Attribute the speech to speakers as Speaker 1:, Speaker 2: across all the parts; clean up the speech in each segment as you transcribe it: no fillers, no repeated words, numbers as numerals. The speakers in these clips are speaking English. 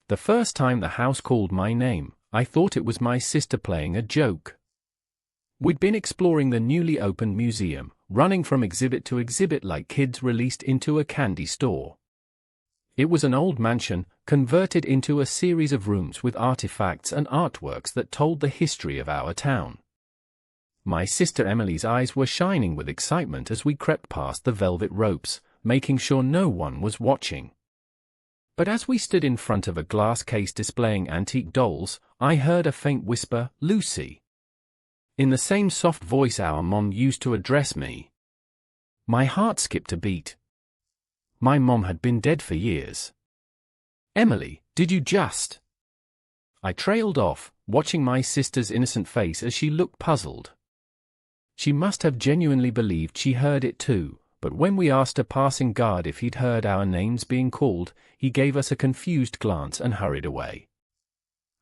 Speaker 1: The first time the house called my name, I thought it was my sister playing a joke. We'd been exploring the newly opened museum, running from exhibit to exhibit like kids released into a candy store. It was an old mansion, converted into a series of rooms with artifacts and artworks that told the history of our town. My sister Emily's eyes were shining with excitement as we crept past the velvet ropes, making sure no one was watching. But as we stood in front of a glass case displaying antique dolls, I heard a faint whisper, "Lucy," in the same soft voice our mom used to address me. My heart skipped a beat. My mom had been dead for years. "Emily, did you just?" I trailed off, watching my sister's innocent face as she looked puzzled. She must have genuinely believed she heard it too, but when we asked a passing guard if he'd heard our names being called, he gave us a confused glance and hurried away.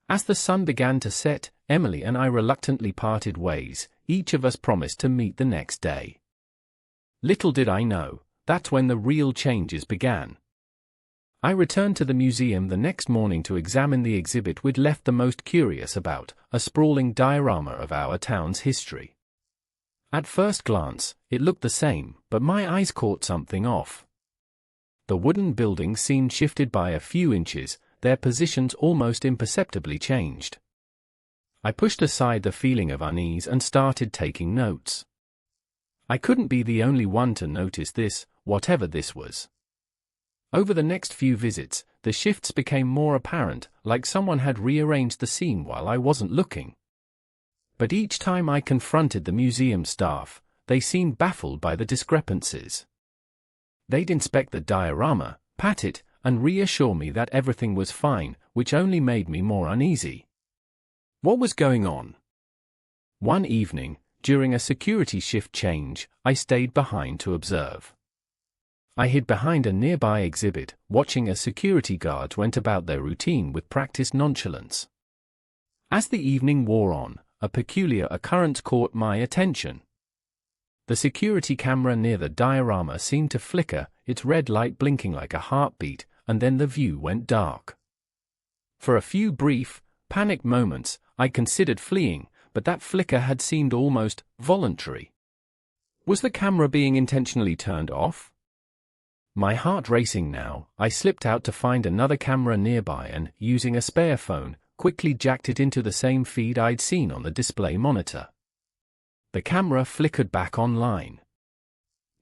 Speaker 1: As the sun began to set, Emily and I reluctantly parted ways, each of us promised to meet the next day. Little did I know, that's when the real changes began. I returned to the museum the next morning to examine the exhibit we'd left the most curious about, a sprawling diorama of our town's history. At first glance, it looked the same, but my eyes caught something off. The wooden buildings seemed shifted by a few inches, their positions almost imperceptibly changed. I pushed aside the feeling of unease and started taking notes. I couldn't be the only one to notice this, whatever this was. Over the next few visits, the shifts became more apparent, like someone had rearranged the scene while I wasn't looking. But each time I confronted the museum staff, they seemed baffled by the discrepancies. They'd inspect the diorama, pat it, and reassure me that everything was fine, which only made me more uneasy. What was going on? One evening, during a security shift change, I stayed behind to observe. I hid behind a nearby exhibit, watching as security guards went about their routine with practiced nonchalance. As the evening wore on, a peculiar occurrence caught my attention. The security camera near the diorama seemed to flicker, its red light blinking like a heartbeat, and then the view went dark. For a few brief, panicked moments, I considered fleeing, but that flicker had seemed almost voluntary. Was the camera being intentionally turned off? My heart racing now, I slipped out to find another camera nearby and, using a spare phone, quickly jacked it into the same feed I'd seen on the display monitor. The camera flickered back online.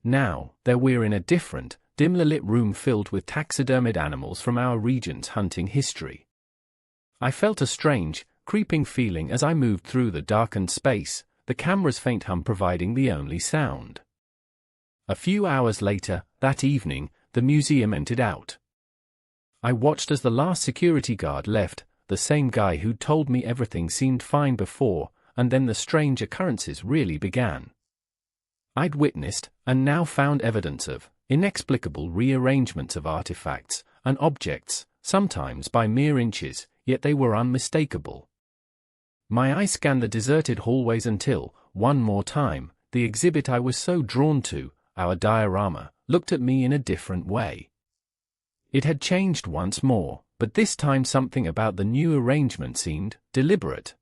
Speaker 1: Now, there we're in a different, dimly lit room filled with taxidermied animals from our region's hunting history. I felt a strange, creeping feeling as I moved through the darkened space, the camera's faint hum providing the only sound. A few hours later, that evening, the museum emptied out. I watched as the last security guard left, the same guy who'd told me everything seemed fine before, and then the strange occurrences really began. I'd witnessed, and now found evidence of, inexplicable rearrangements of artifacts and objects, sometimes by mere inches, yet they were unmistakable. My eye scanned the deserted hallways until, one more time, the exhibit I was so drawn to, our diorama, looked at me in a different way. It had changed once more, but this time something about the new arrangement seemed deliberate.